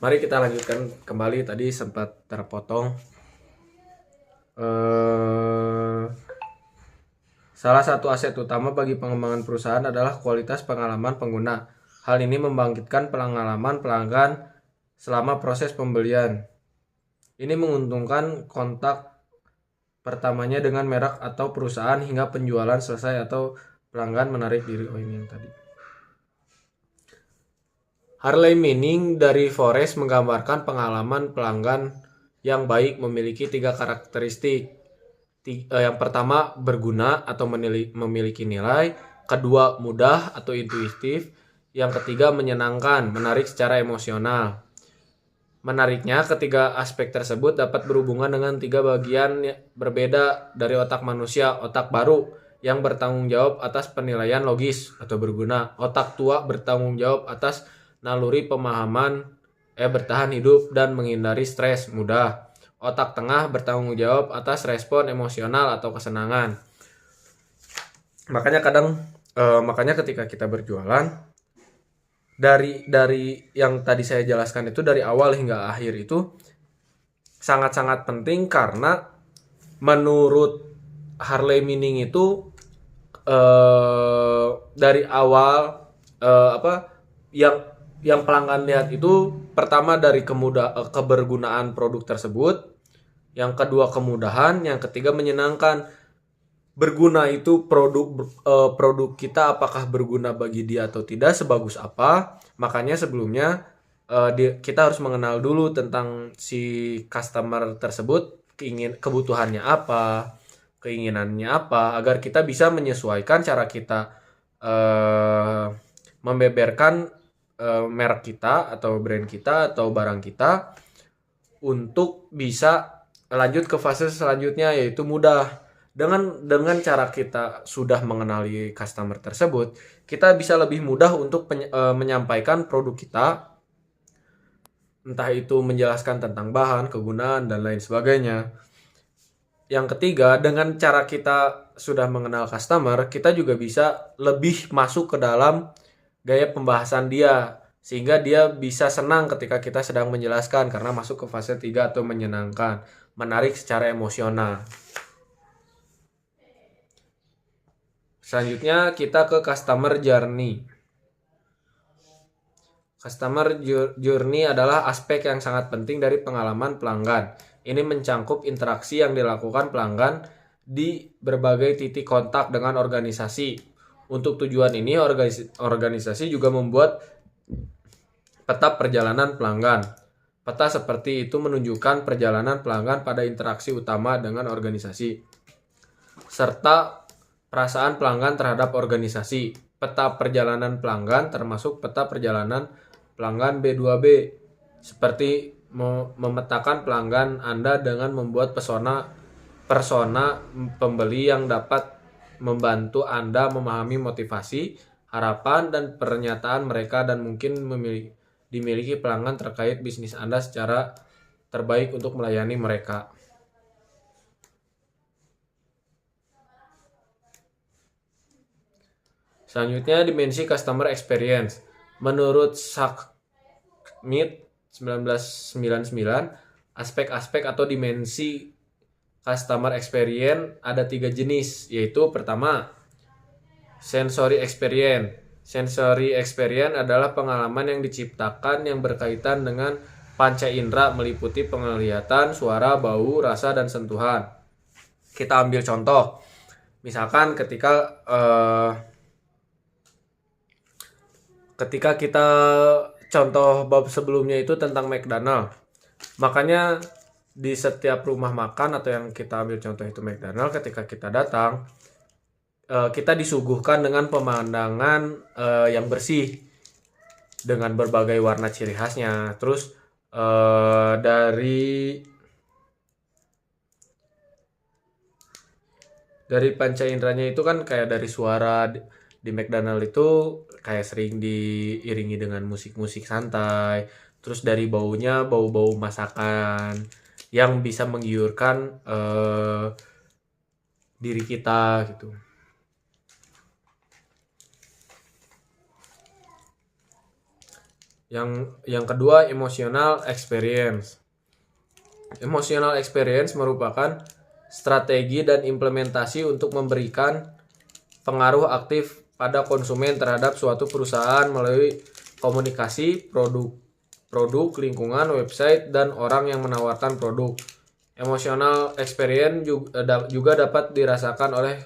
Mari kita lanjutkan kembali, tadi sempat terpotong. Salah satu aset utama bagi pengembangan perusahaan adalah kualitas pengalaman pengguna. Hal ini membangkitkan pengalaman pelanggan selama proses pembelian. Ini menguntungkan kontak pertamanya dengan merek atau perusahaan hingga penjualan selesai atau pelanggan menarik diri. Oh, ini yang tadi. Harley Meaning dari Forest menggambarkan pengalaman pelanggan yang baik memiliki 3 karakteristik. Yang pertama, berguna atau memiliki nilai. Kedua, mudah atau intuitif. Yang ketiga, menyenangkan, menarik secara emosional. Menariknya, ketiga aspek tersebut dapat berhubungan dengan 3 bagian berbeda dari otak manusia. Otak baru yang bertanggung jawab atas penilaian logis atau berguna. Otak tua bertanggung jawab atas naluri pemahaman, bertahan hidup dan menghindari stres mudah. Otak tengah bertanggung jawab atas respon emosional atau kesenangan. Makanya ketika kita berjualan, dari yang tadi saya jelaskan itu, dari awal hingga akhir itu sangat-sangat penting, karena menurut Harley Meaning itu dari awal yang pelanggan lihat itu, pertama dari kebergunaan produk tersebut, yang kedua kemudahan, yang ketiga menyenangkan. Berguna itu produk kita apakah berguna bagi dia atau tidak, sebagus apa. Makanya sebelumnya kita harus mengenal dulu tentang si customer tersebut, kebutuhannya apa, keinginannya apa, agar kita bisa menyesuaikan cara kita membeberkan merek kita atau brand kita atau barang kita untuk bisa lanjut ke fase selanjutnya, yaitu mudah. Dengan cara kita sudah mengenali customer tersebut, kita bisa lebih mudah untuk menyampaikan produk kita, entah itu menjelaskan tentang bahan, kegunaan, dan lain sebagainya. Yang ketiga, dengan cara kita sudah mengenal customer, kita juga bisa lebih masuk ke dalam gaya pembahasan dia, sehingga dia bisa senang ketika kita sedang menjelaskan, karena masuk ke fase 3 atau menyenangkan, menarik secara emosional. Selanjutnya kita ke customer journey. Customer journey adalah aspek yang sangat penting dari pengalaman pelanggan. Ini mencangkup interaksi yang dilakukan pelanggan di berbagai titik kontak dengan organisasi. Untuk tujuan ini, organisasi juga membuat peta perjalanan pelanggan. Peta seperti itu menunjukkan perjalanan pelanggan pada interaksi utama dengan organisasi, serta perasaan pelanggan terhadap organisasi. Peta perjalanan pelanggan termasuk peta perjalanan pelanggan B2B, seperti memetakan pelanggan Anda dengan membuat persona pembeli yang dapat membantu Anda memahami motivasi, harapan, dan pernyataan mereka, dan mungkin dimiliki pelanggan terkait bisnis Anda secara terbaik untuk melayani mereka. Selanjutnya, dimensi customer experience. Menurut Schmidt 1999, aspek-aspek atau dimensi customer experience ada 3 jenis, yaitu pertama, sensory experience. Sensory experience adalah pengalaman yang diciptakan yang berkaitan dengan panca indera, meliputi penglihatan, suara, bau, rasa, dan sentuhan. Kita ambil contoh, misalkan ketika kita contoh bab sebelumnya itu tentang McDonald. Makanya di setiap rumah makan atau yang kita ambil contoh itu McDonald, ketika kita datang, kita disuguhkan dengan pemandangan yang bersih dengan berbagai warna ciri khasnya. Terus dari panca inderanya itu kan kayak dari suara di McDonald itu kayak sering diiringi dengan musik-musik santai. Terus dari baunya, bau-bau masakan yang bisa menggiurkan diri kita gitu. Yang kedua, emotional experience. Emotional experience merupakan strategi dan implementasi untuk memberikan pengaruh aktif pada konsumen terhadap suatu perusahaan melalui komunikasi, produk, lingkungan, website, dan orang yang menawarkan produk. Emotional experience juga dapat dirasakan oleh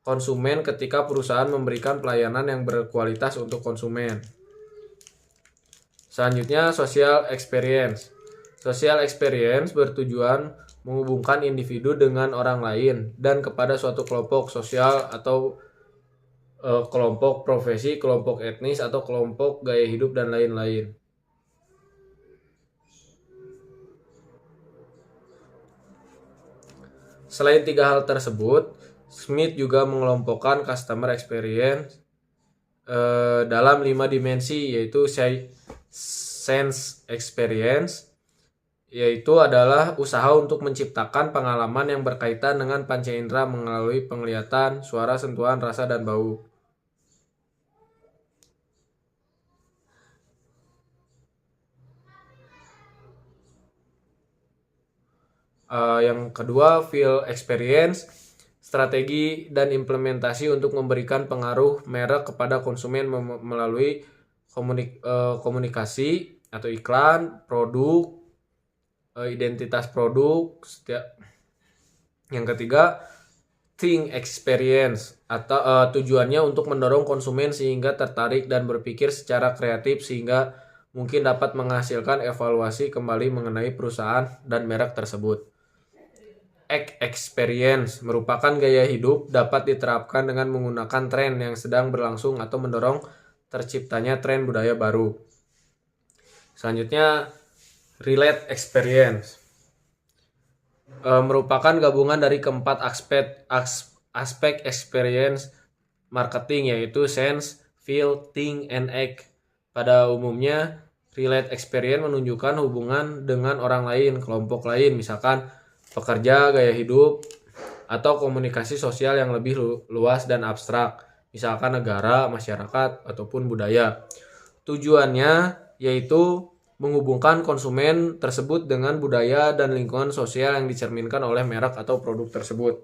konsumen ketika perusahaan memberikan pelayanan yang berkualitas untuk konsumen. Selanjutnya, social experience. Social experience bertujuan menghubungkan individu dengan orang lain dan kepada suatu kelompok sosial atau kelompok profesi, kelompok etnis, atau kelompok gaya hidup, dan lain-lain. Selain tiga hal tersebut, Smith juga mengelompokkan customer experience dalam 5 dimensi, yaitu sense experience, yaitu adalah usaha untuk menciptakan pengalaman yang berkaitan dengan panca indera melalui penglihatan, suara, sentuhan, rasa, dan bau. Yang kedua, feel experience, strategi dan implementasi untuk memberikan pengaruh merek kepada konsumen melalui komunikasi atau iklan, produk, identitas produk. Yang ketiga, think experience, atau tujuannya untuk mendorong konsumen sehingga tertarik dan berpikir secara kreatif sehingga mungkin dapat menghasilkan evaluasi kembali mengenai perusahaan dan merek tersebut. Experience merupakan gaya hidup dapat diterapkan dengan menggunakan tren yang sedang berlangsung atau mendorong terciptanya tren budaya baru. Selanjutnya, relate experience merupakan gabungan dari keempat aspek experience marketing, yaitu sense, feel, think, and act. Pada umumnya, relate experience menunjukkan hubungan dengan orang lain, kelompok lain, misalkan pekerja, gaya hidup, atau komunikasi sosial yang lebih luas dan abstrak, misalkan negara, masyarakat, ataupun budaya. Tujuannya yaitu menghubungkan konsumen tersebut dengan budaya dan lingkungan sosial yang dicerminkan oleh merek atau produk tersebut.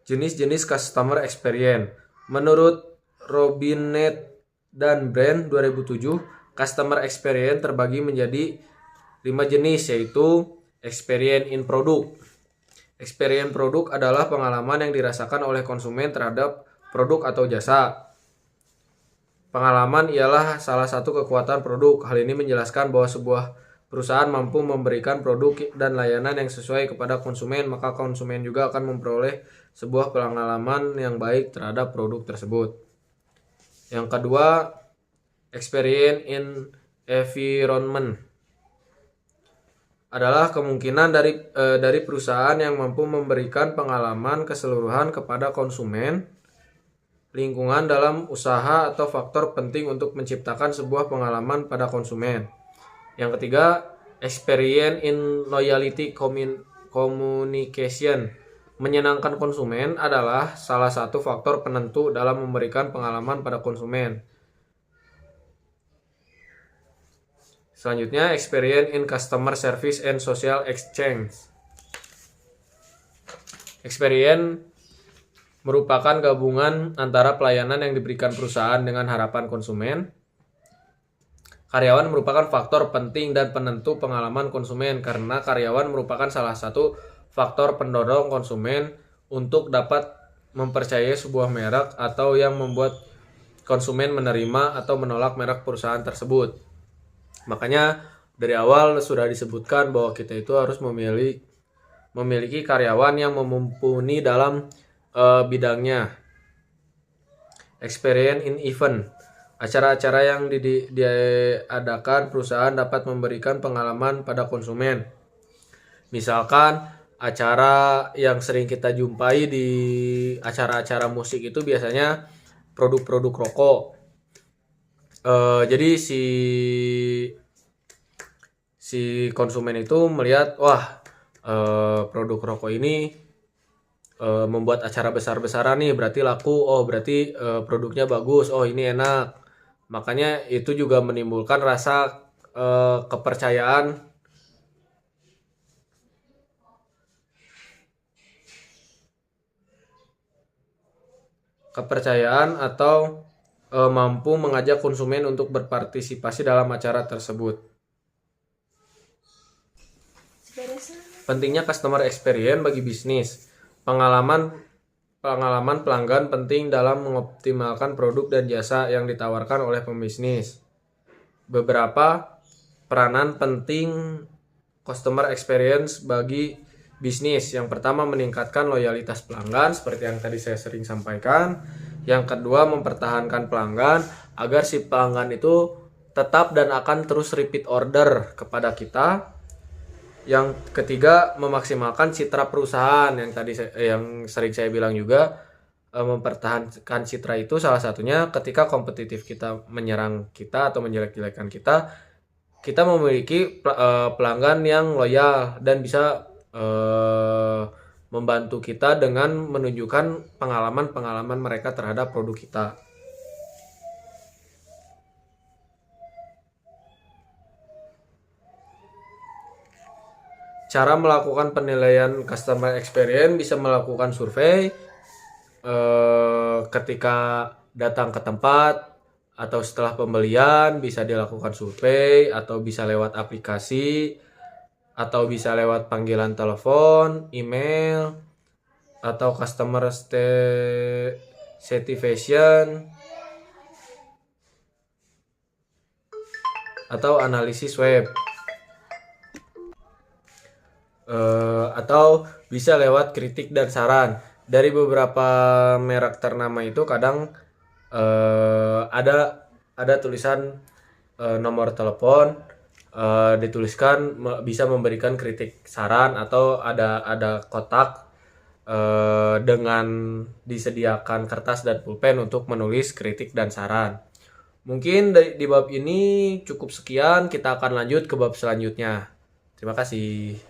Jenis-jenis customer experience. Menurut Robinet dan Brand 2007, customer experience terbagi menjadi 5 jenis, yaitu experience in product. Experience produk adalah pengalaman yang dirasakan oleh konsumen terhadap produk atau jasa. Pengalaman ialah salah satu kekuatan produk. Hal ini menjelaskan bahwa sebuah perusahaan mampu memberikan produk dan layanan yang sesuai kepada konsumen, maka konsumen juga akan memperoleh sebuah pengalaman yang baik terhadap produk tersebut. Yang kedua, experience in environment adalah kemungkinan dari perusahaan yang mampu memberikan pengalaman keseluruhan kepada konsumen, lingkungan dalam usaha, atau faktor penting untuk menciptakan sebuah pengalaman pada konsumen. Yang ketiga, experience in loyalty communication. Menyenangkan konsumen adalah salah satu faktor penentu dalam memberikan pengalaman pada konsumen. Selanjutnya, experience in customer service and social exchange. Experience merupakan gabungan antara pelayanan yang diberikan perusahaan dengan harapan konsumen. Karyawan merupakan faktor penting dan penentu pengalaman konsumen karena karyawan merupakan salah satu faktor pendorong konsumen untuk dapat mempercayai sebuah merek atau yang membuat konsumen menerima atau menolak merek perusahaan tersebut. Makanya dari awal sudah disebutkan bahwa kita itu harus memiliki karyawan yang mumpuni dalam bidangnya. Experience in event. Acara-acara yang diadakan perusahaan dapat memberikan pengalaman pada konsumen. Misalkan acara yang sering kita jumpai di acara-acara musik itu biasanya produk-produk rokok. Jadi si konsumen itu melihat, wah, produk rokok ini membuat acara besar-besaran nih, berarti laku, oh berarti produknya bagus, oh ini enak. Makanya itu juga menimbulkan rasa kepercayaan atau mampu mengajak konsumen untuk berpartisipasi dalam acara tersebut. Pentingnya customer experience bagi bisnis. Pengalaman pelanggan penting dalam mengoptimalkan produk dan jasa yang ditawarkan oleh pembisnis. Beberapa peranan penting customer experience bagi bisnis. Yang pertama, meningkatkan loyalitas pelanggan seperti yang tadi saya sering sampaikan. Yang kedua, mempertahankan pelanggan agar si pelanggan itu tetap dan akan terus repeat order kepada kita. Yang ketiga, memaksimalkan citra perusahaan yang tadi yang sering saya bilang juga, mempertahankan citra itu salah satunya ketika kompetitif kita menyerang kita atau menjelek-jelekan kita, kita memiliki pelanggan yang loyal dan bisa membantu kita dengan menunjukkan pengalaman-pengalaman mereka terhadap produk kita. Cara melakukan penilaian customer experience bisa melakukan survei ketika datang ke tempat atau setelah pembelian, bisa dilakukan survei atau bisa lewat aplikasi atau bisa lewat panggilan telepon, email, atau customer satisfaction atau analisis web. Atau bisa lewat kritik dan saran. Dari beberapa merek ternama itu kadang ada tulisan nomor telepon, dituliskan bisa memberikan kritik saran, atau ada kotak dengan disediakan kertas dan pulpen untuk menulis kritik dan saran. Mungkin di bab ini cukup sekian, kita akan lanjut ke bab selanjutnya. Terima kasih.